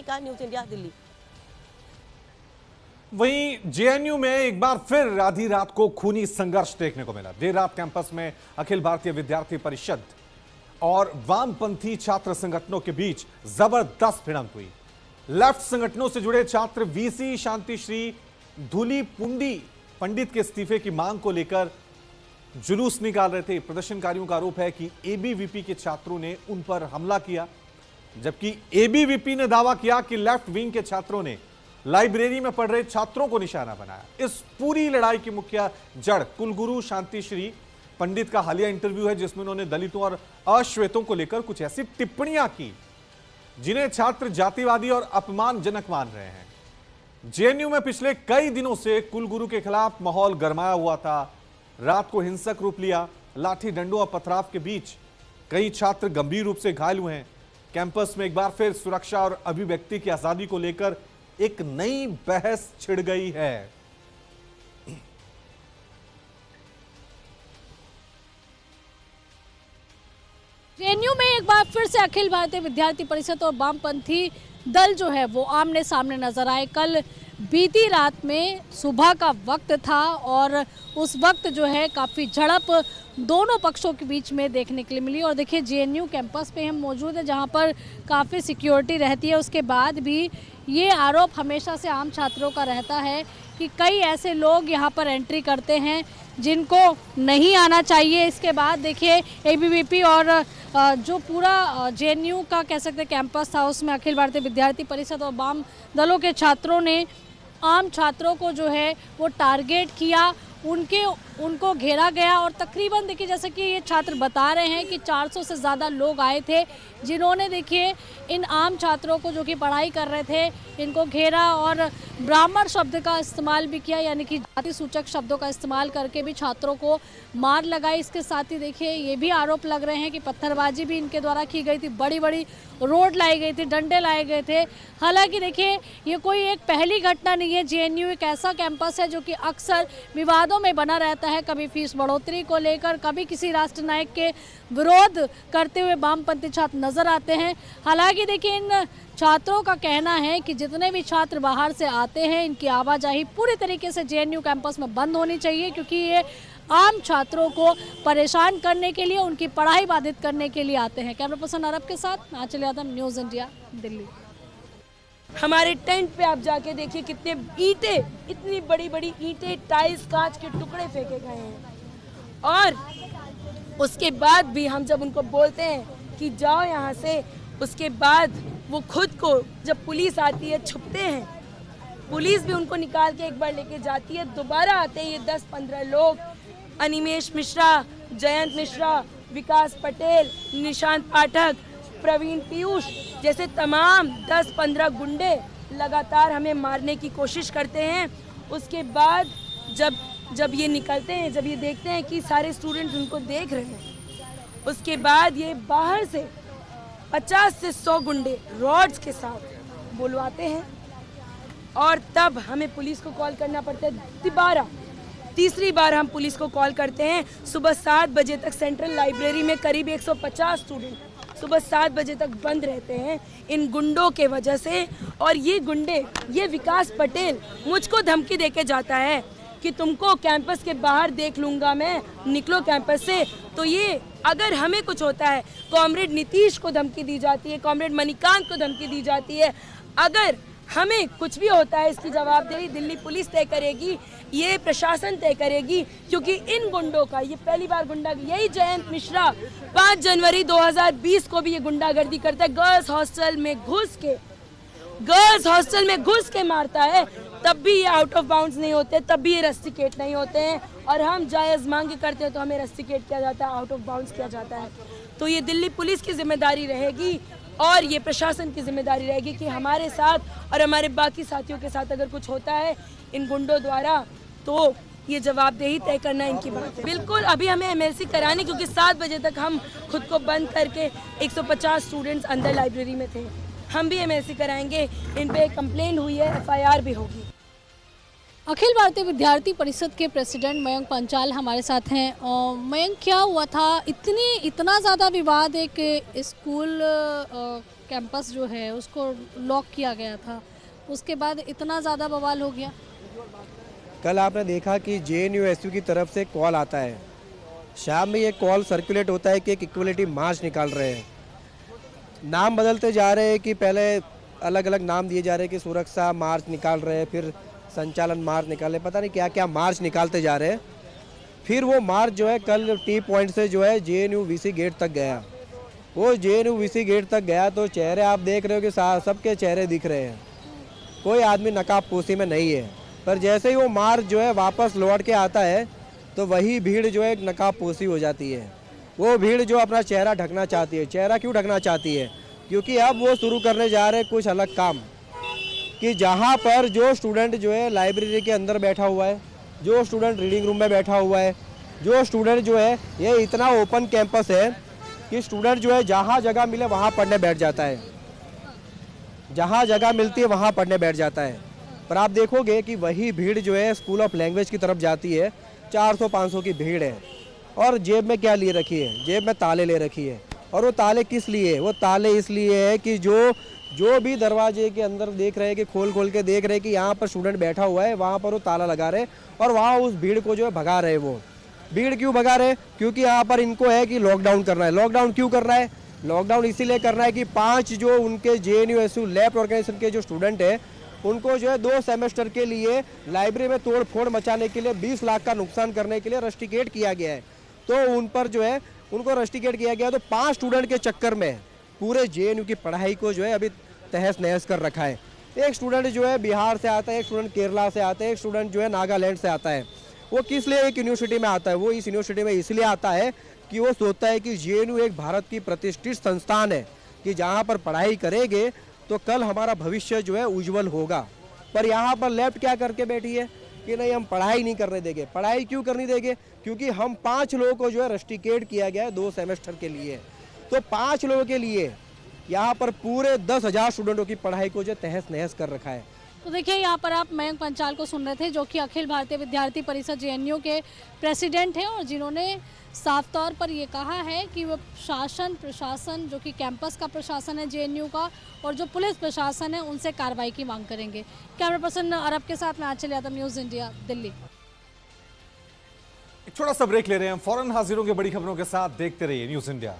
कहा, news India, Delhi. वहीं JNU में एक बार फिर आधी रात को खूनी संघर्ष देखने को मिला। देर रात कैंपस में अखिल भारतीय विद्यार्थी परिषद और वामपंथी छात्र संगठनों के बीच जबरदस्त भिड़ंत हुई। लेफ्ट संगठनों से जुड़े छात्र वीसी शांतिश्री धूलीपुंडी पंडित के इस्तीफे की मांग को लेकर जुलूस निकाल रहे थे। प्रदर्शनकारियों का आरोप है कि एबीवीपी के छात्रों ने उन पर हमला किया, जबकि एबीवीपी ने दावा किया कि लेफ्ट विंग के छात्रों ने लाइब्रेरी में पढ़ रहे छात्रों को निशाना बनाया। इस पूरी लड़ाई की मुख्य जड़ कुलगुरु शांतिश्री पंडित का हालिया इंटरव्यू है, जिसमें उन्होंने दलितों और अश्वेतों को लेकर कुछ ऐसी टिप्पणियां की जिन्हें छात्र जातिवादी और अपमानजनक मान रहे हैं। जेएनयू में पिछले कई दिनों से कुलगुरु के खिलाफ माहौल गरमाया हुआ था। रात को हिंसक रूप लिया। लाठी डंडों और पथराव के बीच कई छात्र गंभीर रूप से घायल हुए हैं। कैंपस में एक बार फिर सुरक्षा और अभिव्यक्ति की आजादी को लेकर एक नई बहस छिड़ गई है। जेएनयू में एक बार फिर से अखिल भारतीय विद्यार्थी परिषद और वामपंथी दल जो है वो आमने सामने नजर आए। कल बीती रात में सुबह का वक्त था और उस वक्त जो है काफ़ी झड़प दोनों पक्षों के बीच में देखने के लिए मिली। और देखिए जेएनयू कैंपस पे हम मौजूद हैं जहां पर काफ़ी सिक्योरिटी रहती है। उसके बाद भी ये आरोप हमेशा से आम छात्रों का रहता है कि कई ऐसे लोग यहाँ पर एंट्री करते हैं जिनको नहीं आना चाहिए। इसके बाद देखिए एबीवीपी और जो पूरा जेएनयू का कह सकते कैंपस था उसमें अखिल भारतीय विद्यार्थी परिषद और वाम दलों के छात्रों ने आम छात्रों को जो है वो टारगेट किया, उनको घेरा गया। और तकरीबन देखिए जैसे कि ये छात्र बता रहे हैं कि 400 से ज़्यादा लोग आए थे जिन्होंने देखिए इन आम छात्रों को जो कि पढ़ाई कर रहे थे इनको घेरा और ब्राह्मण शब्द का इस्तेमाल भी किया, यानी कि जाति सूचक शब्दों का इस्तेमाल करके भी छात्रों को मार लगाई। इसके साथ ही देखिए ये भी आरोप लग रहे हैं कि पत्थरबाजी भी इनके द्वारा की गई थी, बड़ी बड़ी रोड लाई गई थी, डंडे लाए गए थे। हालांकि देखिए ये कोई एक पहली घटना नहीं है। जेएनयू एक ऐसा कैंपस है जो कि अक्सर विवादों में बना रहता है, कभी फीस बढ़ोतरी को लेकर, कभी किसी राष्ट्र नायक के विरोध करते हुए वामपंथी छात्र नजर आते हैं। हालांकि देखिए इन छात्रों का कहना है कि जितने भी छात्र बाहर से आते हैं इनकी आवाजाही पूरी तरीके से जेएनयू कैंपस में बंद होनी चाहिए, क्योंकि ये आम छात्रों को परेशान करने के लिए, उनकी पढ़ाई बाधित करने के लिए आते हैं। कैमरा पर्सन अरब के साथ आंचल यादव, न्यूज़ इंडिया, दिल्ली। हमारे टेंट पे आप जाके देखिए कितने ईंटें, इतनी बड़ी बड़ी ईंटें, टाइल्स, कांच के टुकड़े फेंके गए हैं। और उसके बाद भी हम जब उनको बोलते हैं कि जाओ यहाँ से, उसके बाद वो खुद को जब पुलिस आती है छुपते हैं। पुलिस भी उनको निकाल के एक बार लेके जाती है, दोबारा आते हैं ये 10-15 लोग, अनिमेश मिश्रा, जयंत मिश्रा, विकास पटेल, निशांत पाठक, प्रवीण पीयूष जैसे तमाम 10-15 गुंडे लगातार हमें मारने की कोशिश करते हैं। उसके बाद जब ये निकलते हैं, जब ये देखते हैं कि सारे स्टूडेंट्स उनको देख रहे हैं, उसके बाद ये बाहर से 50 से 100 गुंडे रॉड्स के साथ बुलवाते हैं और तब हमें पुलिस को कॉल करना पड़ता है। तीसरी बार हम पुलिस को कॉल करते हैं। सुबह 7 बजे तक सेंट्रल लाइब्रेरी में करीब 150 स्टूडेंट सुबह 7 बजे तक बंद रहते हैं इन गुंडों के वजह से। और ये गुंडे, ये विकास पटेल मुझको धमकी देके जाता है कि तुमको कैंपस के बाहर देख लूँगा मैं, निकलो कैंपस से। तो ये अगर हमें कुछ होता है, कॉमरेड नीतीश को धमकी दी जाती है, कॉमरेड मणिकांत को धमकी दी जाती है। अगर हमें कुछ भी होता है इसकी जवाबदेही दिल्ली पुलिस तय करेगी, ये प्रशासन तय करेगी, क्योंकि इन गुंडों का ये पहली बार गुंडा, यही जयंत मिश्रा 5 जनवरी 2020 को भी ये गुंडागर्दी करता है। गर्ल्स हॉस्टल में घुस के मारता है, तब भी ये आउट ऑफ बाउंड्स नहीं होते, तब भी ये रस्टिकेट नहीं होते हैं। और हम जायज़ मांगे करते हैं तो हमें रस्टिकेट किया जाता है, आउट ऑफ बाउंड्स किया जाता है। तो ये दिल्ली पुलिस की जिम्मेदारी रहेगी और ये प्रशासन की जिम्मेदारी रहेगी कि हमारे साथ और हमारे बाकी साथियों के साथ अगर कुछ होता है इन गुंडों द्वारा तो ये जवाबदेही तय करना इनकी बात है। बिल्कुल अभी हमें एमएलसी करानी, क्योंकि 7 बजे तक हम खुद को बंद करके 150 स्टूडेंट्स अंदर लाइब्रेरी में थे। हम भी एमएलसी कराएंगे, इन पे कंप्लेंट हुई है, एफआईआर भी होगी। अखिल भारतीय विद्यार्थी परिषद के प्रेसिडेंट मयंक पंचाल हमारे साथ हैं। मयंक, क्या हुआ था, इतना ज़्यादा विवाद एक स्कूल कैंपस जो है उसको लॉक किया गया था, उसके बाद इतना ज़्यादा बवाल हो गया। कल आपने देखा कि JNU-SU की तरफ से कॉल आता है, शाम में ये कॉल सर्कुलेट होता है कि एक इक्वलिटी मार्च निकाल रहे हैं। नाम बदलते जा रहे हैं कि पहले अलग अलग नाम दिए जा रहे हैं कि सुरक्षा मार्च निकाल रहे हैं, फिर संचालन मार्च निकाल रहे हैं, पता नहीं क्या क्या मार्च निकालते जा रहे हैं। फिर वो मार्च जो है कल टी पॉइंट से जो है JNU-VC गेट तक गया। वो JNU-VC गेट तक गया तो चेहरे आप देख रहे हो कि सबके चेहरे दिख रहे हैं, कोई आदमी नकाब पोशी में नहीं है। पर जैसे ही वो मार्च जो है वापस लौट के आता है तो वही भीड़ जो है नकाब पोशी हो जाती है। वो भीड़ जो अपना चेहरा ढकना चाहती है। चेहरा क्यों ढकना चाहती है? क्योंकि अब वो शुरू करने जा रहे हैं कुछ अलग काम, कि जहाँ पर जो स्टूडेंट जो है लाइब्रेरी के अंदर बैठा हुआ है, जो स्टूडेंट रीडिंग रूम में बैठा हुआ है, जो स्टूडेंट जो है, ये इतना ओपन कैंपस है कि स्टूडेंट जो है जहाँ जगह मिले वहाँ पढ़ने बैठ जाता है, जहाँ जगह मिलती है वहाँ पढ़ने बैठ जाता है। पर आप देखोगे कि वही भीड़ जो है स्कूल ऑफ लैंग्वेज की तरफ जाती है, 400-500 की भीड़ है, और जेब में क्या लिए रखी है? जेब में ताले ले रखी है। और वो ताले किस लिए? वो ताले इसलिए है कि जो भी दरवाजे के अंदर देख रहे हैं कि खोल के देख रहे हैं कि यहाँ पर स्टूडेंट बैठा हुआ है, वहाँ पर वो ताला लगा रहे और वहाँ उस भीड़ को जो है भगा रहे। वो भीड़ क्यों भगा रहे? क्योंकि यहाँ पर इनको है कि लॉकडाउन करना है। लॉकडाउन क्यों कर रहा है? लॉकडाउन इसीलिए कर रहा है कि 5 जो उनके JNU-SU लेफ्ट ऑर्गेनाइजेशन के जो स्टूडेंट है, उनको जो है 2 सेमेस्टर के लिए लाइब्रेरी में तोड़ फोड़ मचाने के लिए 20 लाख का नुकसान करने के लिए रस्टिकेट किया गया है। तो उन पर जो है उनको रस्टिकेट किया गया। तो 5 स्टूडेंट के चक्कर में पूरे JNU की पढ़ाई को जो है अभी तहस नहस कर रखा है। एक स्टूडेंट जो है बिहार से आता है, एक स्टूडेंट केरला से आता है, एक स्टूडेंट जो है नागालैंड से आता है। वो किस लिए एक यूनिवर्सिटी में आता है? वो इस यूनिवर्सिटी में इसलिए आता है कि वो सोचता है कि JNU एक भारत की प्रतिष्ठित संस्थान है, कि जहाँ पर पढ़ाई करेंगे तो कल हमारा भविष्य जो है उज्जवल होगा। पर यहाँ पर लेफ्ट क्या करके बैठी है कि नहीं, हम पढ़ाई नहीं करने देंगे। पढ़ाई क्यों करनी देंगे? क्योंकि हम 5 लोगों को जो है रस्टिकेट किया गया है 2 सेमेस्टर के लिए। तो 5 लोगों के लिए यहाँ पर पूरे 10,000 स्टूडेंटों की पढ़ाई को जो तहस नहस कर रखा है। तो देखिए, यहाँ पर आप मयंक पंचाल को सुन रहे थे, जो कि अखिल भारतीय विद्यार्थी परिषद JNU के प्रेसिडेंट हैं, और जिन्होंने साफ तौर पर ये कहा है कि वो प्रशासन जो कि कैंपस का प्रशासन है JNU का, और जो पुलिस प्रशासन है, उनसे कार्रवाई की मांग करेंगे। कैमरा पर्सन अरब के साथ मैं आंचल यादव, न्यूज़ इंडिया, दिल्ली। एक छोटा सा ब्रेक ले रहे हैं हम, फौरन हाजिर होंगे बड़ी खबरों के साथ। देखते रहिए न्यूज़ इंडिया।